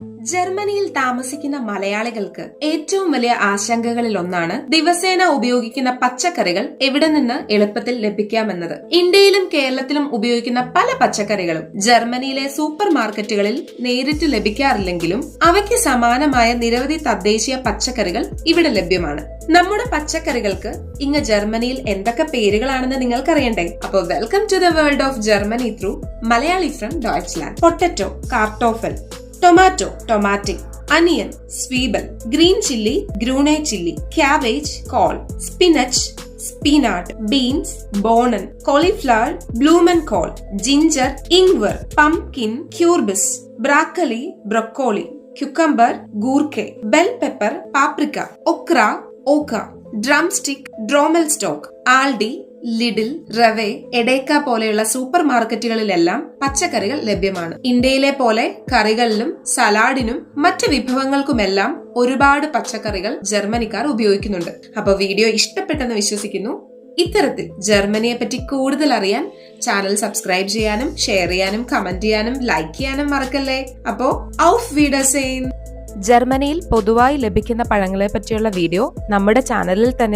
ജർമ്മനിയിൽ താമസിക്കുന്ന മലയാളികൾക്ക് ഏറ്റവും വലിയ ആശങ്കകളിൽ ഒന്നാണ് ദിവസേന ഉപയോഗിക്കുന്ന പച്ചക്കറികൾ എവിടെ നിന്ന് എളുപ്പത്തിൽ ലഭിക്കാമെന്നത്. ഇന്ത്യയിലും കേരളത്തിലും ഉപയോഗിക്കുന്ന പല പച്ചക്കറികളും ജർമ്മനിയിലെ സൂപ്പർ മാർക്കറ്റുകളിൽ നേരിട്ട് ലഭിക്കാറില്ലെങ്കിലും അവയ്ക്ക് സമാനമായ നിരവധി തദ്ദേശീയ പച്ചക്കറികൾ ഇവിടെ ലഭ്യമാണ്. നമ്മുടെ പച്ചക്കറികൾക്ക് ഇങ്ങ് ജർമ്മനിയിൽ എന്തൊക്കെ പേരുകളാണെന്ന് നിങ്ങൾക്കറിയണ്ടേ? അപ്പോൾ welcome to the world of Germany through Malayali from Deutschland. Potato, കാർട്ടോഫൽ. ടൊമാറ്റോ, ടൊമാറ്റിക്. അനിയൻ, സ്വീബൽ. ഗ്രീൻ ചില്ലി, ഗ്രൂണേ ചില്ലി. ക്യാബേജ്, കോൾ. സ്പിനച്ച്, സ്പീനാട്ട്. ബീൻസ്, ബോണൻ. കോളിഫ്ലവർ, ബ്ലൂമൻ കോൾ. ജിഞ്ചർ, ഇംഗ്വർ. പംകിൻ, ക്യൂർബിസ്. ബ്രാക്കലി, ബ്രൊക്കോളി. ക്യുക്കംബർ, ഗൂർക്കെ. ബെൽ പെപ്പർ, പാപ്രിക്ക. ഒക്ര, ഓക്ക. ഡ്രംസ്റ്റിക്, ഡ്രോമൽ സ്റ്റോക്ക്. ആൾഡി, ലിഡിൽ, റവേ, എഡേക്ക പോലെയുള്ള സൂപ്പർ മാർക്കറ്റുകളിലെല്ലാം പച്ചക്കറികൾ ലഭ്യമാണ്. ഇന്ത്യയിലെ പോലെ കറികളിലും സലാഡിനും മറ്റ് വിഭവങ്ങൾക്കുമെല്ലാം ഒരുപാട് പച്ചക്കറികൾ ജർമ്മനിക്കാർ ഉപയോഗിക്കുന്നുണ്ട്. അപ്പൊ വീഡിയോ ഇഷ്ടപ്പെട്ടെന്ന് വിശ്വസിക്കുന്നു. ഇത്തരത്തിൽ ജർമ്മനിയെ പറ്റി കൂടുതൽ അറിയാൻ ചാനൽ സബ്സ്ക്രൈബ് ചെയ്യാനും ഷെയർ ചെയ്യാനും കമന്റ് ചെയ്യാനും ലൈക്ക് ചെയ്യാനും മറക്കല്ലേ. അപ്പോ ഔഫ് വീഡർസെയിൻ. ജർമ്മനിയിൽ പൊതുവായി ലഭിക്കുന്ന പഴങ്ങളെ പറ്റിയുള്ള വീഡിയോ നമ്മുടെ ചാനലിൽ തന്നെ